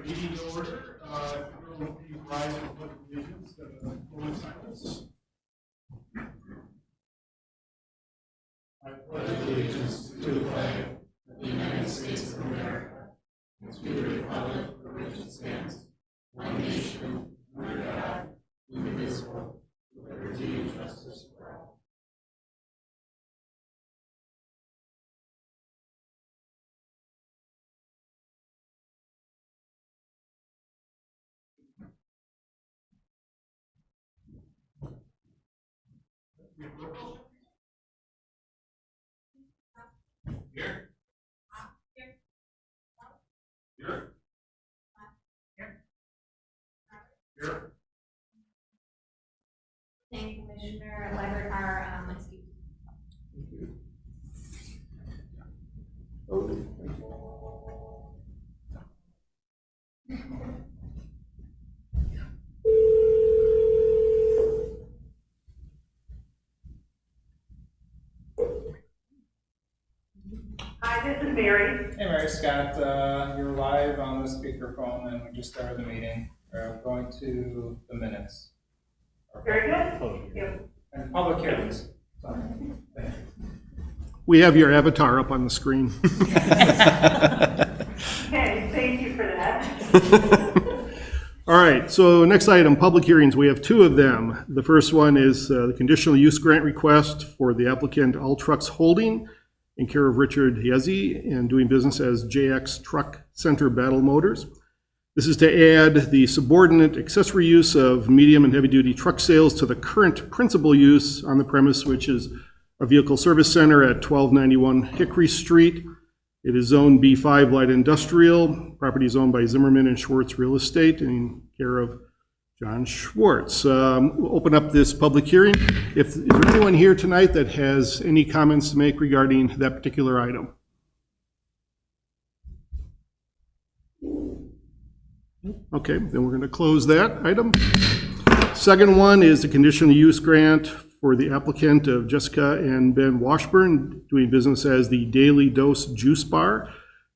meeting to order. Everyone please rise and pledge allegiance to the flag of silence. I pledge allegiance to the flag of the United States of America and to the republic for which it stands, one nation, under God, indivisible, with liberty and justice for all. Here. Here. Here. Thank you, Commissioner Library, our, excuse me. Hi, this is Mary. Hey Mary Scott, you're live on the speakerphone and we just started the meeting. We're going to the minutes. Very good. Thank you. And public hearings. So, We have your avatar up on the screen. Okay, thank you for that. All right, so next item, public hearings. We have two of them. The first one is the conditional use grant request for the applicant All Trucks Holding in care of Richard Yezzi and doing business as JX Truck Center Battle Motors. This is to add the subordinate accessory use of medium and heavy-duty truck sales to the current principal use on the premise, which is a vehicle service center at 1291 Hickory Street. It is Zone B5 Light Industrial. Property is owned by Zimmerman and Schwartz Real Estate in care of John Schwartz. We'll open up this public hearing. Is there anyone here tonight that has any comments to make regarding that particular item? Okay, then we're going to close that item. Second one is the conditional use grant for the applicant of Jessica and Ben Washburn, doing business as the Daily Dose Juice Bar,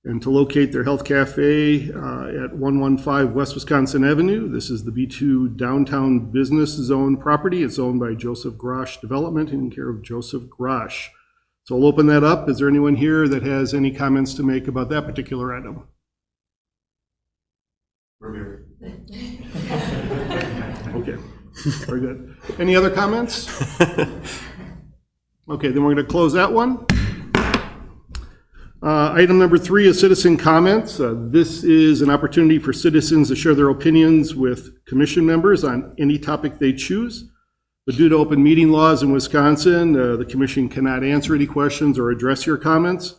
and to locate their health cafe at 115 West Wisconsin Avenue. This is the B2 Downtown Business Zone property. It's owned by Joseph Grosh Development in care of Joseph Grosh. So I'll open that up. Is there anyone here that has any comments to make about that particular item? Okay, very good. Any other comments? Okay, then we're going to close that one. Item number 3 is citizen comments. This is an opportunity for citizens to share their opinions with commission members on any topic they choose. But due to open meeting laws in Wisconsin, the commission cannot answer any questions or address your comments.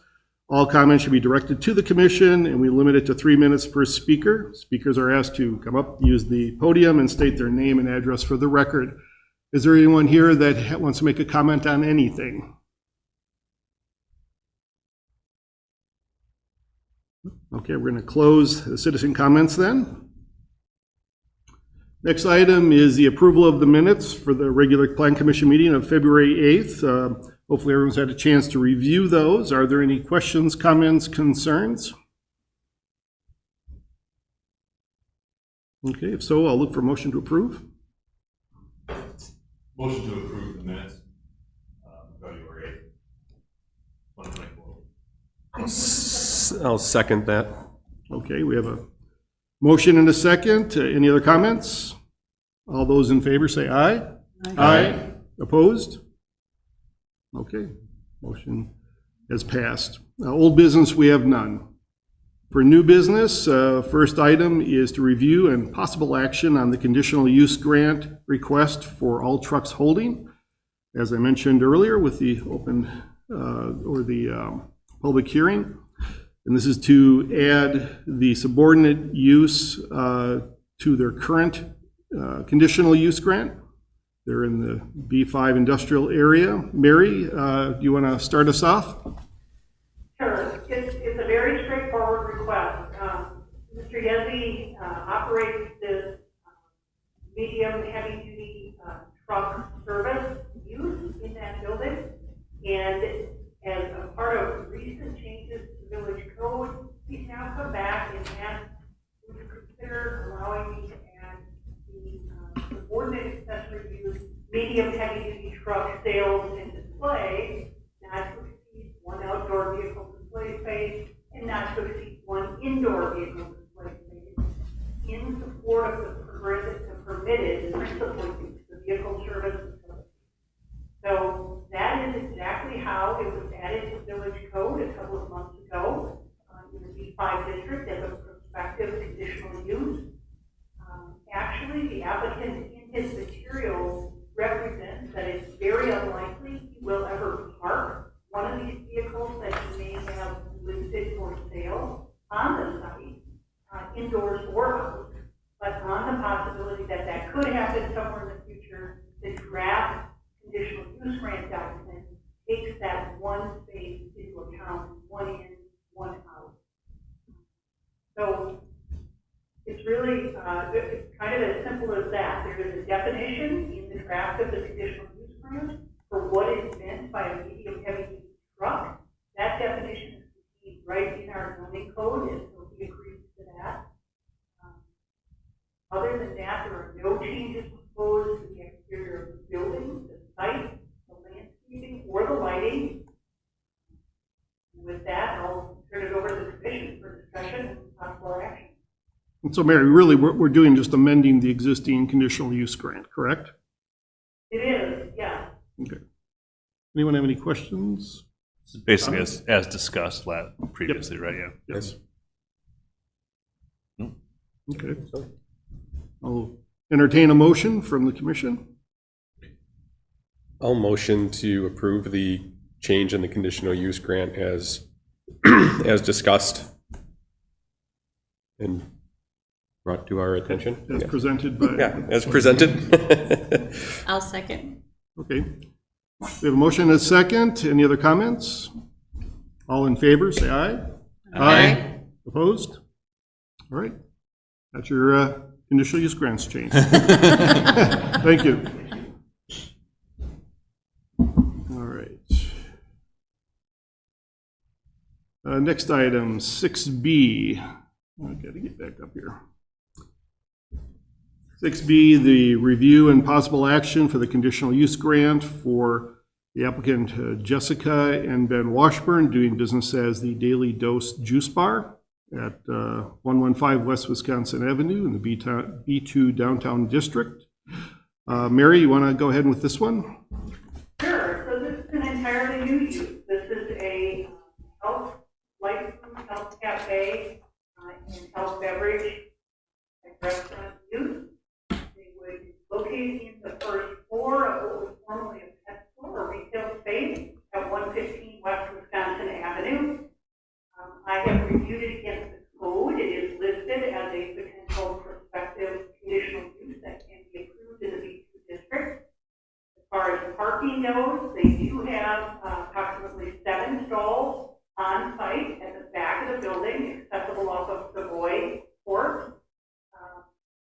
All comments should be directed to the commission, and we limit it to 3 minutes per speaker. Speakers are asked to come up, use the podium, and state their name and address for the record. Is there anyone here that wants to make a comment on anything? Okay, we're going to close the citizen comments then. Next item is the approval of the minutes for the regular Plan Commission meeting of February 8th. Hopefully everyone's had a chance to review those. Are there any questions, comments, concerns? Okay, if so, I'll look for a motion to approve. Motion to approve the minutes, February 8th, 2024. I'll second that. Okay, we have a motion and a second. Any other comments? All those in favor say aye. Aye. Opposed? Okay, motion has passed. Old business, we have none. For new business, first item is to review and possible action on the conditional use grant request for All Trucks Holding. As I mentioned earlier with the public hearing. And this is to add the subordinate use to their current conditional use grant. They're in the B5 industrial area. Mary, do you want to start us off? Sure. It's a very straightforward request. Mr. Yezzi operates this medium heavy-duty truck service use in that building. And as a part of recent changes to village code, he's now come back and asked code a couple of months ago in the B5 district as a prospective conditional use. Actually, the applicant in his materials represents that it's very unlikely he will ever park one of these vehicles that he may have listed for sale on the site, indoors or out. But on the possibility that that could happen somewhere in the future, the draft conditional use grant document takes that one space into account, one in, one out. So it's really, it's kind of as simple as that. There is a definition in the draft of the conditional use grant for what is meant by a medium heavy truck. That definition is contained right in our zoning code, and so he agrees to that. Other than that, there are no changes proposed to the exterior of the building, the site, the landscaping, or the lighting. And with that, I'll turn it over to the commission for discussion and possible action. And so, Mary, really, we're doing just amending the existing conditional use grant, correct? It is, yeah. Okay. Anyone have any questions? This is basically as discussed previously, right? Yeah. Yes. No. Okay. I'll entertain a motion from the commission. I'll motion to approve the change in the conditional use grant as, as discussed and brought to our attention. As presented by. Yeah, as presented. I'll second. Okay. We have a motion and a second. Any other comments? All in favor, say aye. Aye. Opposed? All right. That's your conditional use grants change. Thank you. All right. Next item, 6B. I've got to get back up here. 6B, the review and possible action for the conditional use grant for the applicant Jessica and Ben Washburn, doing business as the Daily Dose Juice Bar at 115 West Wisconsin Avenue in the B2 Downtown District. Mary, you want to go ahead with this one? Sure. So this is an entirely new use. This is a health, licensed health cafe and health beverage and restaurant use. They would locate in the first floor of what was formerly a pet store or retail space at 115 West Wisconsin Avenue. I have reviewed it against the code. It is listed as a potential prospective conditional use that can be approved in the B2 district. As far as parking goes, they do have approximately 7 stalls on site at the back of the building, accessible off of Savoy Court.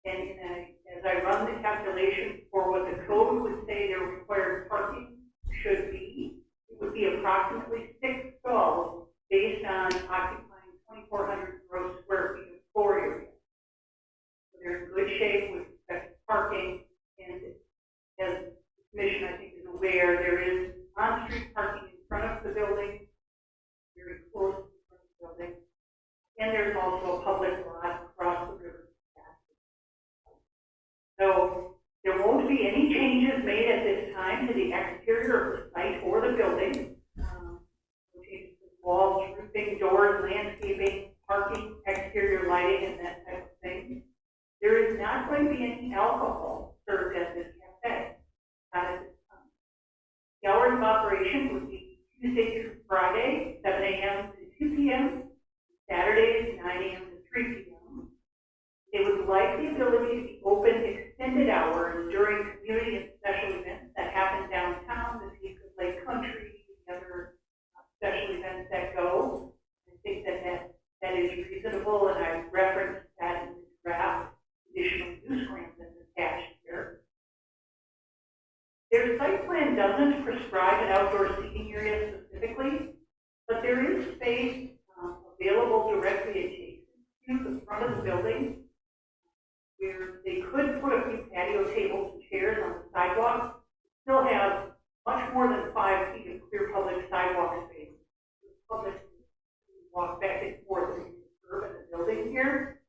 As I run the calculations for what the code would say their required parking should be, it would be approximately 6 stalls based on occupying 2,400 gross square feet of floor area. So they're in good shape with respect to parking, and as the commission, I think, is aware, there is on-street parking in front of the building, very close to the front of the building, and there's also a public lot across the river. So there won't be any changes made at this time to the exterior of the site or the building. Walls, roofing, doors, landscaping, parking, exterior lighting, and that type of thing. There is not going to be any alcohol served at this cafe. Not at this time. The hours of operation would be Tuesday through Friday, 7 a.m. to 2 p.m., Saturdays, 9 a.m. to 3 p.m. They would like the ability to be open extended hours during community and special events that happen downtown, the Peak of Lake Country, the other special events that go. I think that is reasonable, and I referenced that in the draft conditional use grant that's attached here. Their site plan doesn't prescribe an outdoor seating area specifically, but there is space available directly adjacent to the front of the building where they could put a few patio tables and chairs on the sidewalk, still have much more than 5 feet of clear public sidewalk space. The public can walk back and forth and serve in the building here.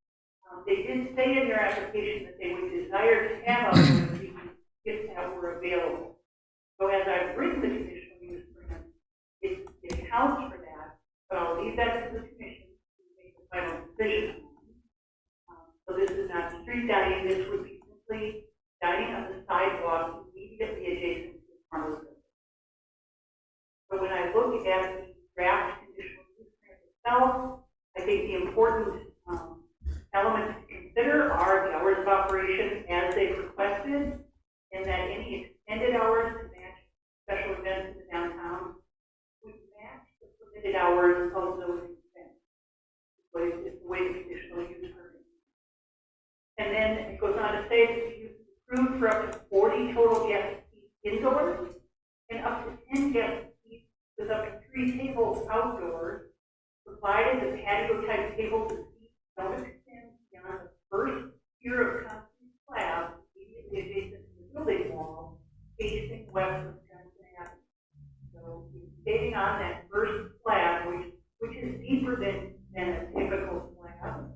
They did say in their application that they would desire to have outdoor seating if that were available. So as I've written the conditional use grant, it accounts for that. leave that to the commission to make the final decision. So this is not street dining, this would be simply dining on the sidewalk immediately adjacent to the farmer's building. So when I look at the draft conditional use plan itself, I think the important elements to consider are the hours of operation as they've requested, and that any extended hours to match special events in the downtown would match the permitted hours of those events. It's the way the conditional use permit. And then it goes on to say that the use is approved for up to 40 total guest seats indoors and up to 10 guest seats with up to 3 tables outdoors, provided the patio type tables and seats don't extend beyond the first tier of concrete slab immediately adjacent to the building wall, facing west of Johnson Avenue. So it's stating on that first slab, which is deeper than a typical slab,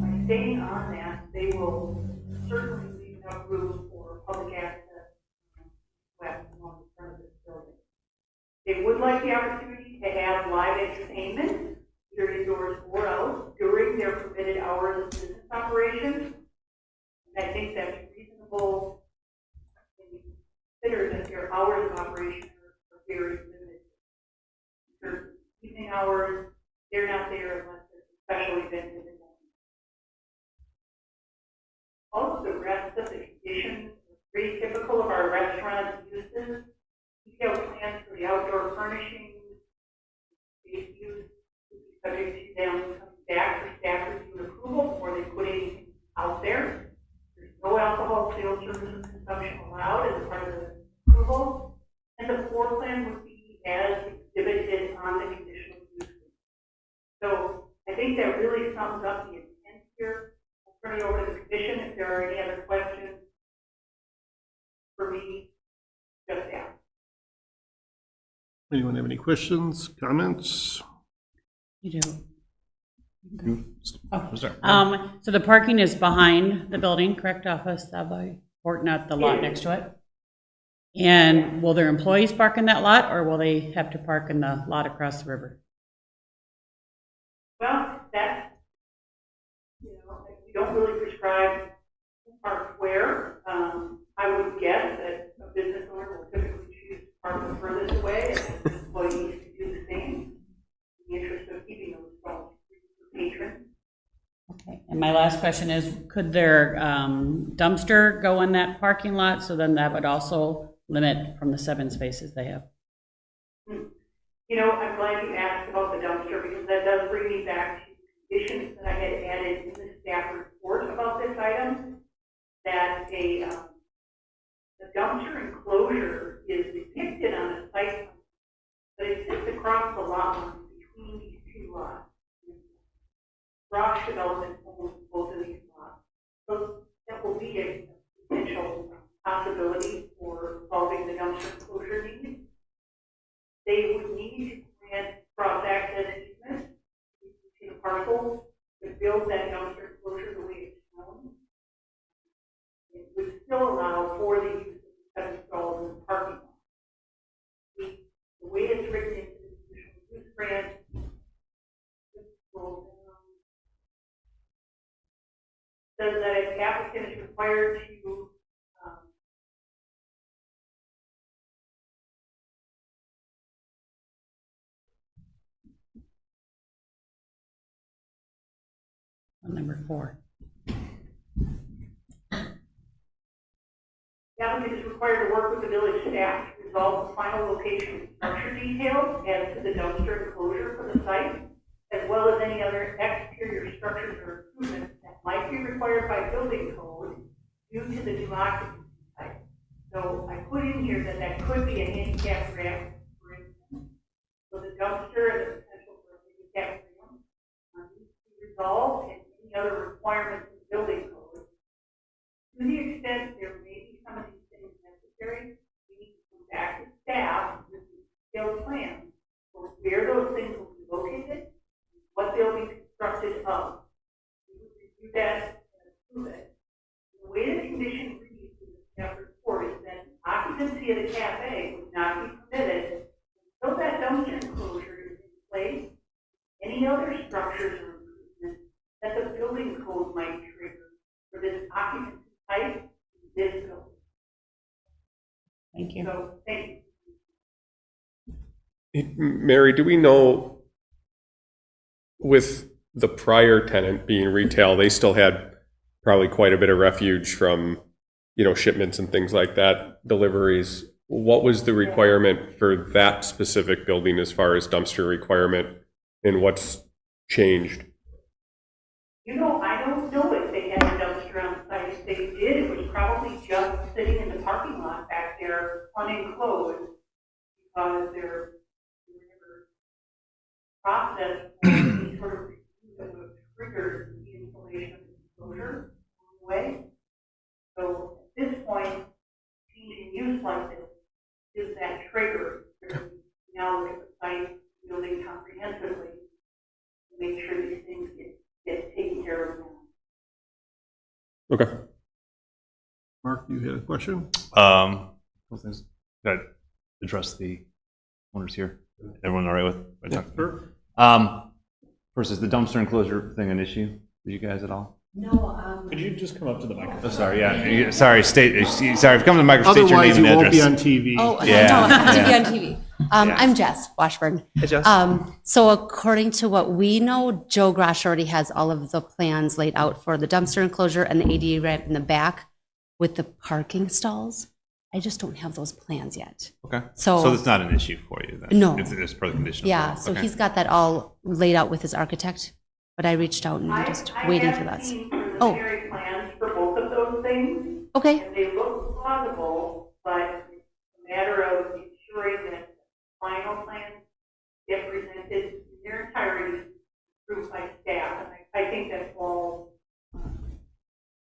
by staying on that, they will certainly leave enough room for public access west along the front of this building. They would like the opportunity to have live entertainment, either indoors or out, during their permitted hours of business operation. And I think that's reasonable when you consider that their hours of operation are very limited. In terms of evening hours, they're not there unless there's a special event in the morning. All of the rest of the conditions are pretty typical of our restaurant uses. Detailed plans for the outdoor furnishings, space use would be subject to them coming back for staff review and approval before they put anything out there. There's no alcohol sales, service, or consumption allowed as part of the approval, and the floor plan would be as exhibited on the conditional use. So I think that really sums up the intent here. I'll turn it over to the commission if there are any other questions for me. Just ask. Anyone have any questions, comments? You do. Oh. Sorry. So the parking is behind the building, correct, off of Savoy Court, not the lot next to it? And will their employees park in that lot, or will they have to park in the lot across the river? Well, that's, we don't really prescribe who parks where. I would guess that a business owner will typically choose to park the furthest away, and employees to do the same in the interest of keeping those stalls free for patrons. Okay, and my last question is, could their dumpster go in that parking lot? So then that would also limit from the 7 spaces they have. I'm glad you asked about the dumpster, because that does bring me back to conditions that I had added in the staff report about this item, that the dumpster enclosure is depicted on a site plan, but it sits across the lot line between these two lots. Rock Development owns both of these lots, so that will be a potential possibility for solving the dumpster enclosure needs. They would need to grant cross-access easement to the parcel to build that dumpster enclosure the way it's shown. It would still allow for the use of the 7 stalls in the parking lot. The way it's written into the conditional use grant, says that if the applicant is required to Number 4. The applicant is required to work with the village staff to resolve the final location and structure details as to the dumpster enclosure for the site, as well as any other exterior structures or improvements that might be required by building code due to the new occupancy type. So I put in here that could be a handicap ramp, for instance. So the dumpster and the potential for a handicap ramp needs to be resolved, and any other requirements in building code. To the extent there may be some of these things necessary, we need to come back to staff with the detailed plan for where those things will be located, what they'll be constructed of. We would review that and approve it. The way the condition reads in the staff report is that occupancy of the cafe would not be permitted until that dumpster enclosure is in place the other structures or improvements that the building code might trigger for this occupancy type in this building. Thank you. So, thank you. Mary, do we know with the prior tenant being retail, they still had probably quite a bit of refuge from, shipments and things like that, deliveries. What was the requirement for that specific building as far as dumpster requirement, and what's changed? I don't know if they had a dumpster on site. If they did, it was probably just sitting in the parking lot back there, unenclosed, because their process for any sort of review that would have triggered the installation of the enclosure along the way. So at this point, changing use like this is that trigger. Now look at the site building comprehensively to make sure these things get taken care of now. Okay. Mark, you had a question? Couple things. Got to address the owners here. Everyone all right with? what I Yeah, talked sure. about? First, is the dumpster enclosure thing an issue for you guys at all? No, Could you just come up to the microphone? Oh, sorry. Yeah. Sorry. Sorry. If you come to the microphone, state your Otherwise, name you and won't be on address. TV. Oh, Yeah, no, I have to be yeah. on TV. Yeah. I'm Jess Washburn. Hey, Jess. So according to what we know, Joe Grosh already has all of the plans laid out for the dumpster enclosure and the ADA ramp in the back with the parking stalls. I just don't have those plans yet. Okay. So- So that's not an issue for you then? No. If it's per the conditional. Yeah, approval. so Okay. he's got that all laid out with his architect, but I reached out and I'm just waiting for that. I have seen Oh. preliminary plans for both of those things, Okay, and they look plausible, but it's a matter of ensuring that final plans get presented in their entirety, approved by staff, and I think that's all,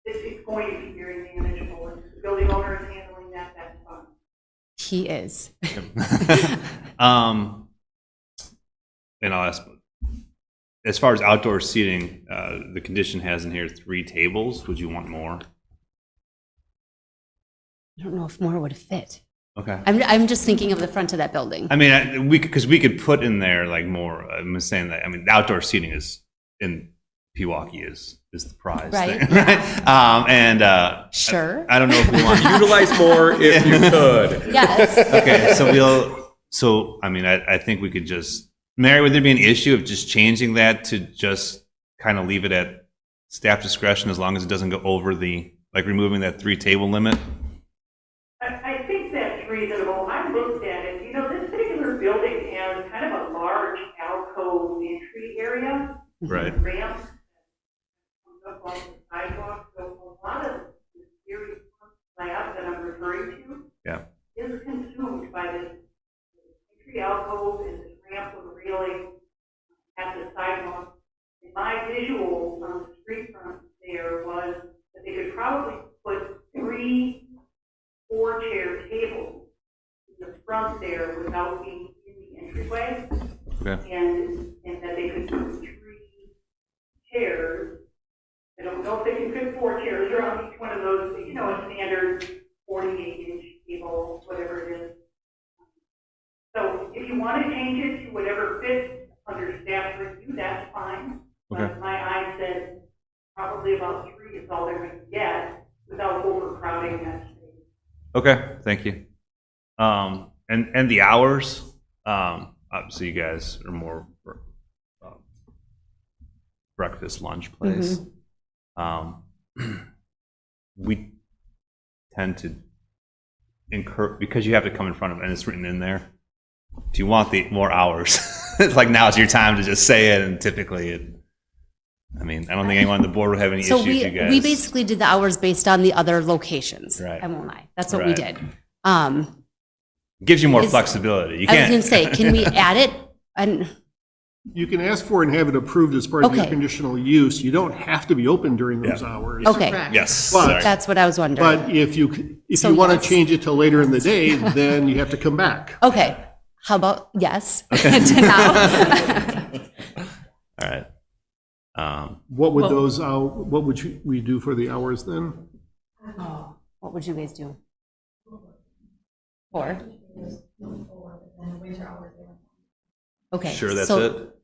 it's going to be very manageable, and if the building owner is handling that, that's fine. he is. And I'll ask, as far as outdoor seating, the condition has in here 3 tables. Would you want more? I don't know if more would fit. Okay. I'm just thinking of the front of that building. I mean, because we could put in there like more. I'm just saying that. I mean, the outdoor seating is in Pewaukee is the prize Right, thing, yeah. right? And Sure. I don't know if we want. Utilize more if you could. Yes. Okay, so So I mean, I think we could just. Mary, would there be an issue of just changing that to just kind of leave it at staff discretion as long as it doesn't go over removing that 3 table limit? I think that's reasonable. I looked at it, this particular building has kind of a large alcove entry area. Right. Ramp comes up on the sidewalk, so a lot of the series slab that I'm referring to Yeah. is consumed by this entry alcove and this ramp with a railing at the sidewalk. And my visual on the street front there was that they could probably put 3 4-chair tables in the front there without being in the entryway. Okay. And that they could put 3 chairs. I don't know if they can fit 4 chairs around each one of those, a standard 48-inch table, whatever it is. So if you want to change it to whatever fits under staff review, that's fine. Okay. But my eye said probably about 3 is all they're going to get without overcrowding that space. Okay, thank you. And the hours, obviously you guys are more breakfast, lunch place. We tend to incur, because you have to come in front of it, and it's written in there, if you want the more hours, it's like now's your time to just say it, and typically I don't think anyone on the board would have any So issues, you guys. we basically did the hours based on the other locations. Right. I won't lie. That's what we Right. did. Gives you more is- flexibility. You I was can't. going to say, can we add it? And You can ask for and have it approved as part of your Okay. conditional use. You don't have to be open during those Yeah. hours. okay, Yes. But- sorry. that's what I was wondering. But if you So want yes. to change it till later in the day, then you have to come back. Okay, how about yes to now? All right. What would Well- what would we do for the hours then? Oh, what would you guys do? 4? Okay. Sure, that's so it.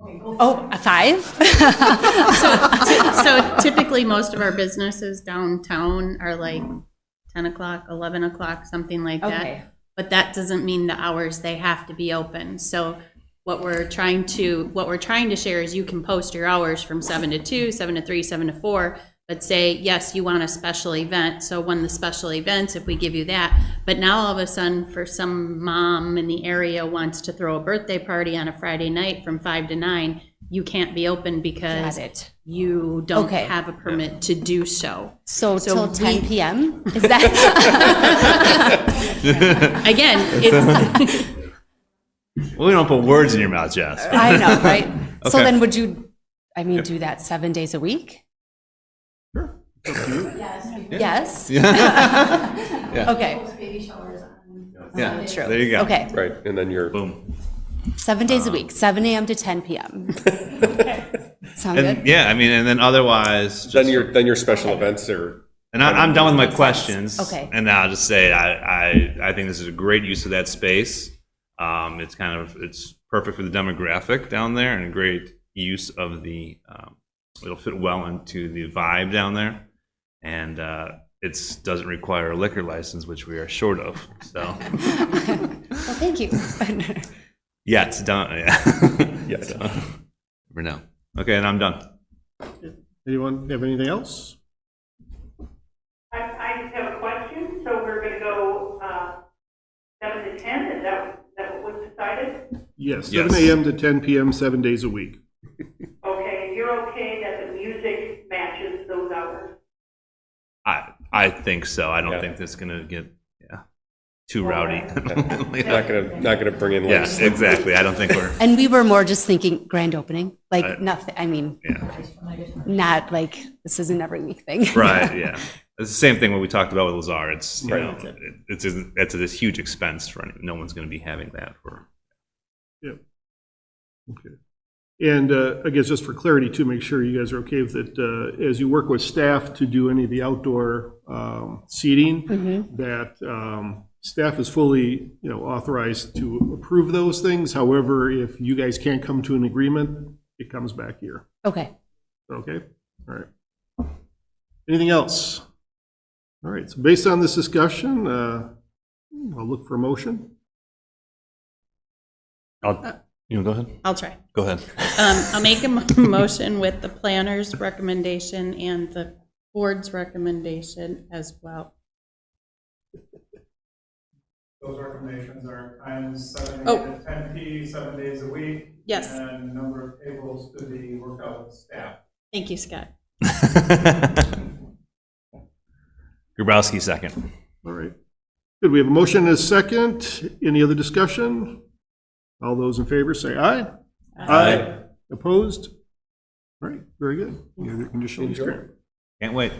Oh, a 5? So typically, most of our businesses downtown are like 10 o'clock, 11 o'clock, something like Okay. that. But that doesn't mean the hours they have to be open. So what we're trying to share is you can post your hours from 7 to 2, 7 to 3, 7 to 4, but say, yes, you want a special event. So when the special events, if we give you that, but now all of a sudden, for some mom in the area wants to throw a birthday party on a Friday night from 5 to 9, you can't be open because Got it. you don't Okay. have a permit to do so. So So till 10 we- PM? Is that? Again, it's, Well, we don't put words in your mouth, Jess. I know, right? So Okay. then would you, I mean, do that 7 days a week? Yes? Okay, Baby showers on. Yeah, true. there you go. Okay, Right, and then you're, Boom. 7 days a week, 7 AM to 10 PM. Sound And good? yeah, I mean, and then otherwise, then just- your special events are, and I'm done with my questions. Okay. And I'll just say I think this is a great use of that space. It's perfect for the demographic down there and a great use of the. It'll fit well into the vibe down there, and it doesn't require a liquor license, which we are short of. So Well, thank you. yeah, it's done. Yeah. yes. Never know. Okay, and I'm done. Anyone have anything else? I just have a question. So we're going to go 7 to 10. Is that what was decided? Yes, Yes. 7 AM to 10 PM, 7 days a week. Okay, you're okay that the music matches those hours? I think so. I don't Yeah. think that's gonna get too rowdy. Not gonna bring in Yeah, lights. exactly. I don't think we're. And we were more just thinking grand opening, like Right. nothing, I mean, Yeah. not like, this is an every week thing. Right. Yeah. It's the same thing when we talked about with Lazar. It's you Right. know, it's this huge expense for no one's going to be having that for. Okay. And I guess just for clarity too, make sure you guys are okay with it, as you work with staff to do any of the outdoor seating, that staff is fully, authorized to approve those things. However, if you guys can't come to an agreement, it comes back here. Okay. Okay? All right. Anything else? All right, so based on this discussion, I'll look for a motion. Go ahead. I'll try. Go ahead. I'll make a motion with the planner's recommendation and the board's recommendation as well. Those recommendations are times 7 Oh. to 10 P, 7 days a week. Yes. And number of tables to be worked out with staff. Thank you, Scott. Grabowski second. All right. Good, we have a motion and a second. Any other discussion? All those in favor say aye. Aye. Opposed? All right, very good. You have your conditional use grant. Can't wait.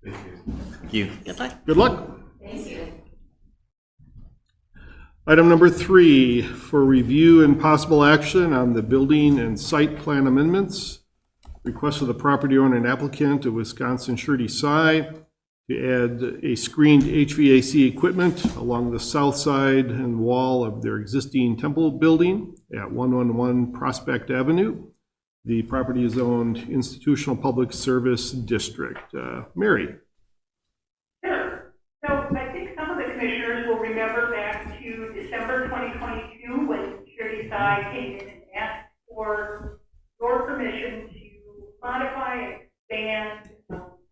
Thank you. Good luck. Good luck. Item number 3, for review and possible action on the building and site plan amendments. Request of the property owner and applicant of Wisconsin Surety Sci to add a screened HVAC equipment along the south side and wall of their existing temple building at 111 Prospect Avenue. The property is owned Institutional Public Service District. Mary? Sure. So I think some of the commissioners will remember back to December 2022 when Surety Sci came in and asked for your permission to modify and expand,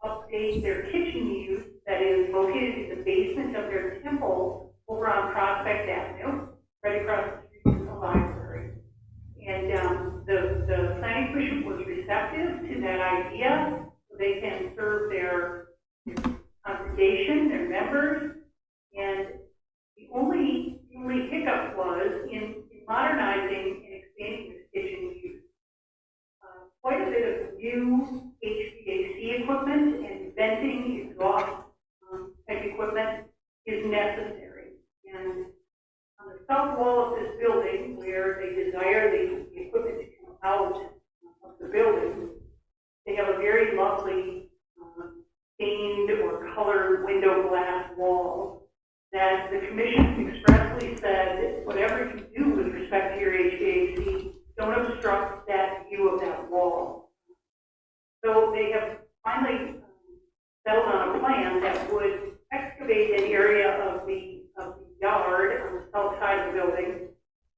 update their kitchen use that is located in the basement of their temple over on Prospect Avenue, right across the street from the library. And the planning commission was receptive to that idea, so they can serve their congregation, their members. And the only hiccup was in modernizing and expanding this kitchen use. Quite a bit of new HVAC equipment and venting exhaust type equipment is necessary. And on the south wall of this building, where they desire the equipment to come out of the building, they have a very lovely stained or colored window glass wall that the commission expressly said building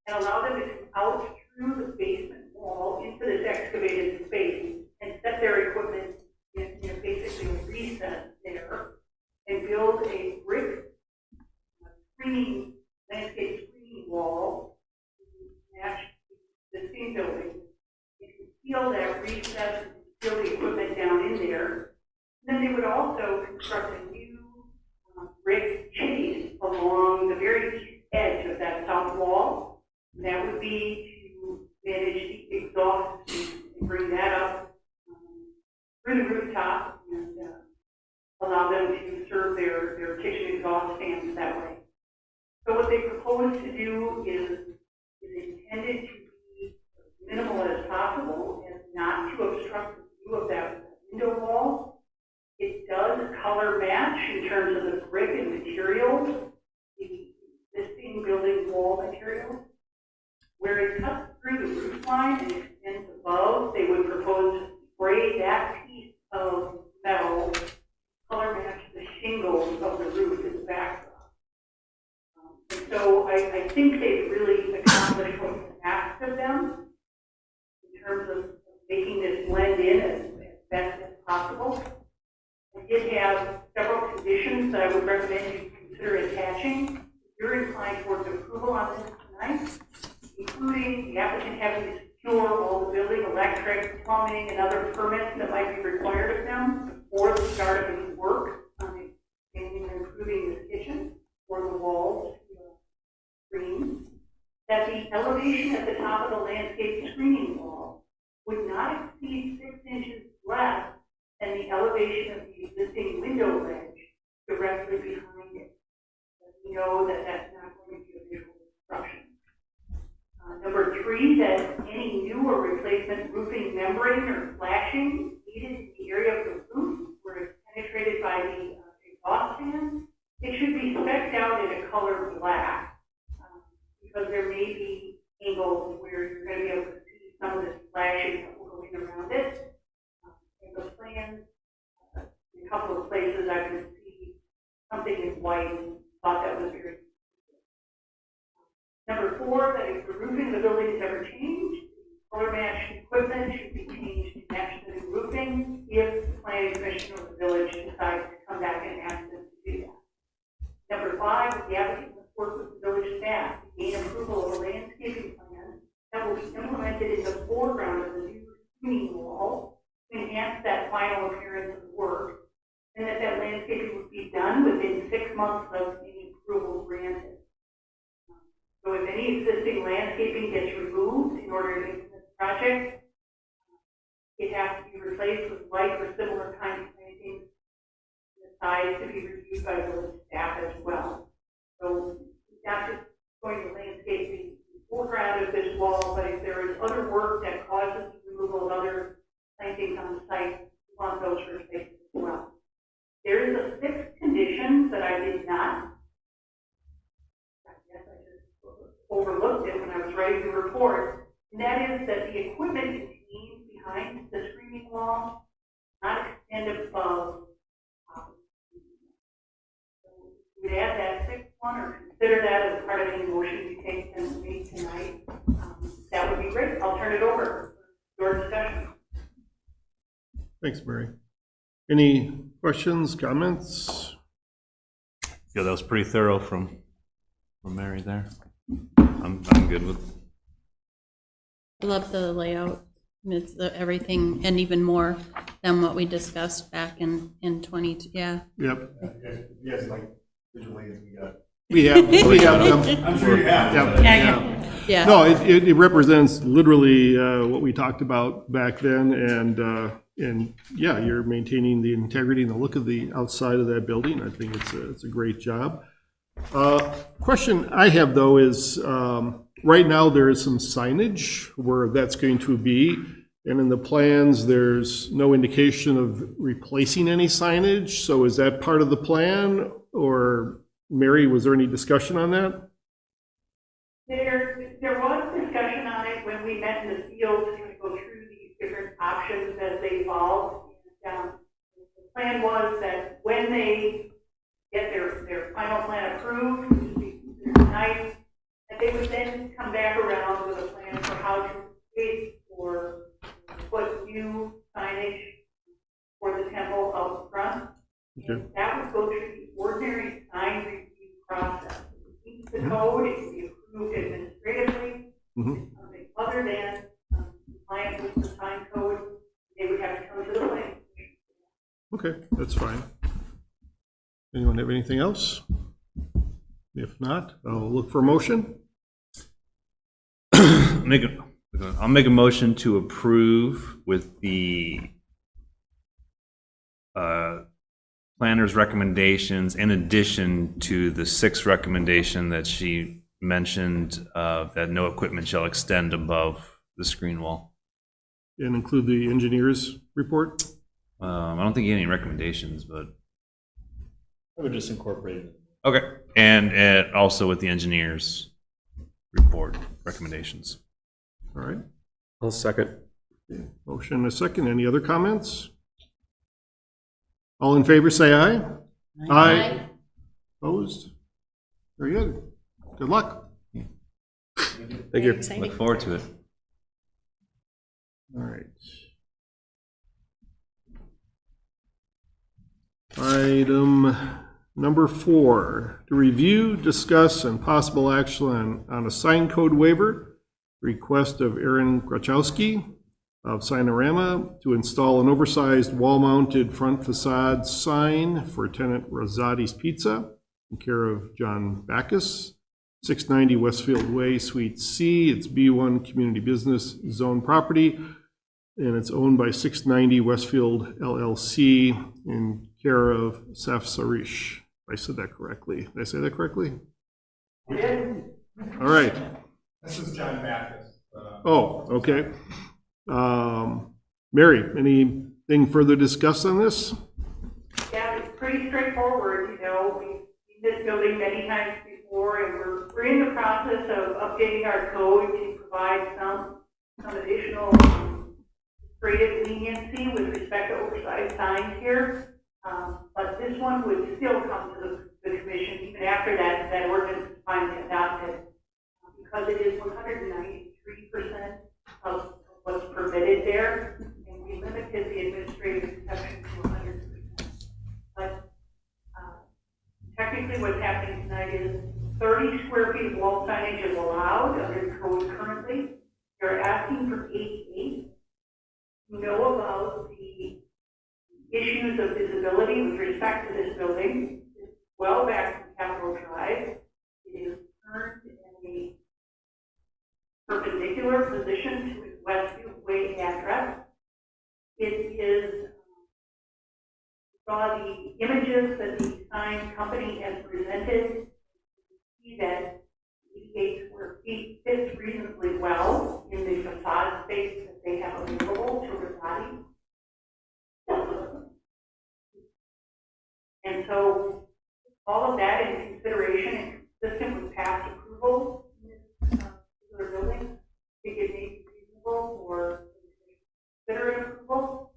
and allow them to come out through the basement wall into this excavated space and set their equipment in, basically a recess there and build a brick screening, landscape screening wall to match the existing building. You can seal that recess and seal the equipment down in there. And then they would also construct a new brick chase along the very east edge of that south wall. And that would be to manage the exhaust and bring that up through the rooftop and allow them to serve their kitchen exhaust fans that way. So what they propose to do is intended to be as minimal as possible and not to obstruct the view of that window wall. It does color match in terms of the brick and materials, the existing building wall materials. Where it cuts through the roof line and extends above, they would propose to spray that piece of metal, color match the shingles of the roof in the backdrop. And so I think they've really accomplished what was asked of them in terms of making this blend in as best as possible. I did have several conditions that I would recommend you consider attaching. If you're inclined towards approval on this tonight, including the applicant having to secure all the building, electric, plumbing, and other permits that might be required of them before the start of any work on expanding and improving this kitchen or the walls to screen. That the elevation at the top of the landscape screening wall would not exceed 6 inches less than the elevation of the existing window ledge directly behind it. But we know that that's not going to be a visual obstruction. Number 3, that any new or replacement roofing membrane or flashing needed in the area of the roof where it's penetrated by the exhaust fan, it should be specced out in a color black because there may be angles where you're going to be able to see some of this flashing that will go in around it. In the plans, in a couple of places I could see something in white and thought that was very. Number 4, that if the roofing of the building is ever changed, color match equipment should be changed to match the new roofing if the planning commission or the village decides to come back and ask them to do that. Number 5, that the applicant must work with the village staff to gain approval of a landscaping plan that will be implemented in the foreground of the new screening wall to enhance that final appearance of the work, and that landscaping would be done within 6 months of any approval granted. So if any existing landscaping gets removed in order to implement the project, it has to be replaced with like or similar kind of plantings, the size to be reviewed by village staff as well. So it's not just going to landscape the foreground of this wall, but if there is other work that causes the removal of other plantings on the site, we want those replaced as well. There is a 6th condition that I did not. Overlooked it when I was writing the report, and that is that the equipment contained behind the screening wall not extend above. So we would add that 6th one, or consider that as part of any motion we take and make tonight. That would be great. I'll turn it over for your discussion. Thanks, Mary. Any questions, comments? Yeah, that was pretty thorough from Mary there. I'm good with. I love the layout. It's everything and even more than what we discussed back in 20. Yeah. Yep. You guys like visual aids we got? We have them. I'm sure you have. Yep. Yeah. Yeah. No, it represents literally what we talked about back then, and yeah, you're maintaining the integrity and the look of the outside of that building. I think it's a great job. Question I have though is, right now there is some signage where that's going to be, and in the plans, there's no indication of replacing any signage. So is that part of the plan, or Mary, was there any discussion on that? There was discussion on it when we met in the field to go through these different options as they evolved. And, the plan was that when they get their final plan approved, which would be tonight, that they would approved administratively. Mhm. Something other than compliant with the sign code, they would have to come to the planning commission. Okay, that's fine. Anyone have anything else? If not, I'll look for a motion. I'll make a motion to approve with the planner's recommendations in addition to the 6th recommendation that she mentioned, that no equipment shall extend above the screen wall. And include the engineer's report. I don't think you had any recommendations, but. I would just incorporate it. Okay. And also with the engineer's report recommendations. All right. I'll second. Motion and a second. Any other comments? All in favor, say aye. Aye. Opposed? Very good. Good luck. Thank you. Look forward to it. All right. Item number 4, to review, discuss, and possible action on a sign code waiver, request of Aaron Grachowski of Signorama to install an oversized wall-mounted front facade sign for tenant Rosati's Pizza in care of John Backus, 690 Westfield Way, Suite C. It's B1 Community Business Zone property, and it's owned by 690 Westfield LLC in care of Saf Sarish. I said that correctly. Did I say that correctly? All right. This is John Backus. Oh, okay. Mary, anything further to discuss on this? Yeah, it's pretty straightforward, you know, we've seen this building many times before, and we're in the process of updating our code to provide some additional creative leniency with respect to oversized signs here. But this one would still come to the commission even after that ordinance is finally adopted, because it is 193% of what's permitted there, and we limited the administrative exception to 100%. But technically what's happening tonight is 30 square feet of wall signage is allowed under the code currently. They're asking for 88. You know about the issues of visibility with respect to this building. It's well back from Capitol Drive. It is turned in a perpendicular position to its Westview Way address. It is, saw the images that the sign company has presented. You see that 88 square feet fits reasonably well in the facade space that they have available to Rosati. And so all of that in consideration and consistent with past approval in this particular building, I think it may be reasonable for consider approval.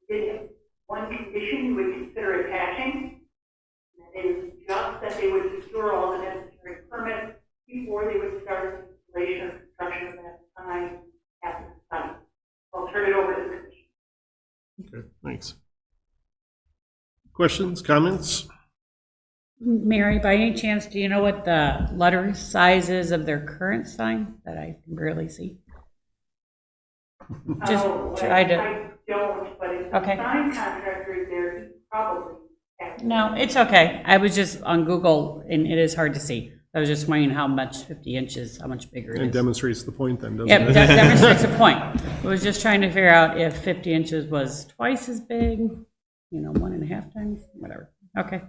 Did have one condition you would consider attaching, and that is just that they would secure all the necessary permits before they would start the installation or construction of that sign at the site. I'll turn it over to the commission. Okay, thanks. Questions, comments? Mary, by any chance, do you know what the letter size is of their current sign that I can barely see? Just try to. I don't, but if Okay. the sign contractor is there, he probably has. No, it's okay. I was just on Google and it is hard to see. I was just wondering how much 50 inches, how much bigger it It is. demonstrates the point then, doesn't Yep, it? that demonstrates a point. I was just trying to figure out if 50 inches was twice as big, 1.5 times, whatever. Okay.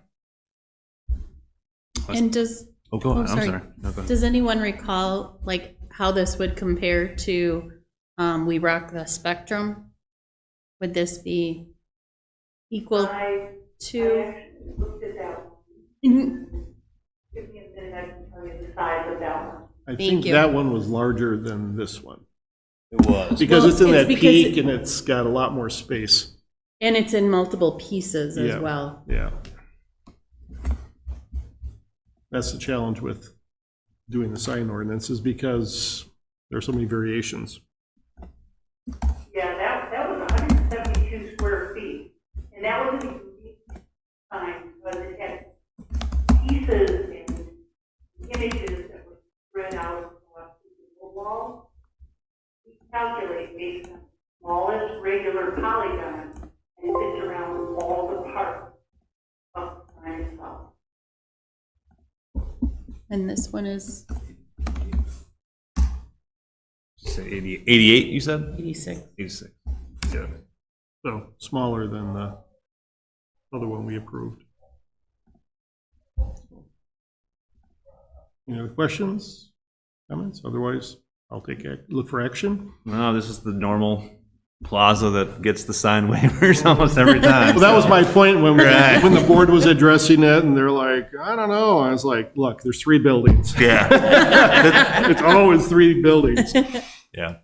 And does, Oh, go Oh, ahead. I'm sorry. sorry. No, go ahead. does anyone recall, like, how this would compare to We Rock the Spectrum? Would this be equal I to? actually looked at that one. Mhm. Give me a minute, I can tell you the size of that one. I Thank think you. that one was larger than this one. It was. Because Well, it's in it's that because peak it- and it's got a lot more space. And it's in multiple pieces as Yeah. well. Yeah. That's the challenge with doing the sign ordinance, is because there's so many variations. Yeah, that was 172 square feet, and that was a unique sign, because it had pieces and images that were spread out calculate based on the smallest regular polygon and fits around all the parts of the sign itself. And this one is, Say 88, you said? 86. 86. Yeah. So smaller than the other one we approved. Any other questions, comments? Otherwise, I'll look for action. No, this is the normal plaza that gets the sign waivers almost every time. Well, that was my point when, Right. when the board was addressing it, and they're like, I don't know. I was like, look, there's 3 buildings. Yeah. It's always 3 buildings. Yeah.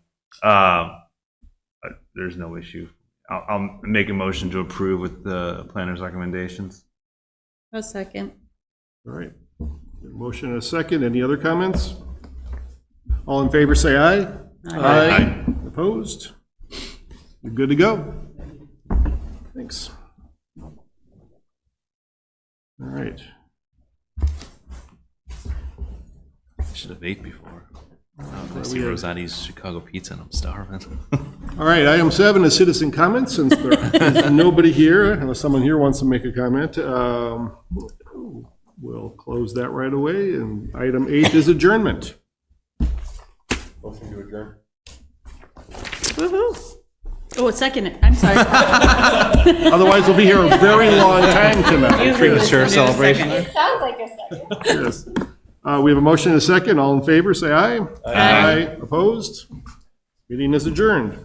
There's no issue. I'll make a motion to approve with the planner's recommendations. a second. All right. Motion and a second. Any other comments? All in favor, say aye. Aye. Opposed? You're good to go. Thanks. All right. Should have ate before. I see Rosati's Chicago Pizza and I'm starving. All right, item 7 is citizen comments, since there is nobody here, unless someone here wants to make a comment. We'll close that right away, and item 8 is adjournment. Motion to adjourn. Woo-hoo. Oh, second it, I'm sorry. Otherwise, we'll be here a very long time tonight. Premature celebration. It sounds like a second. Yes. We have a motion and a second. All in favor, say aye. Aye. Opposed? Meeting is adjourned.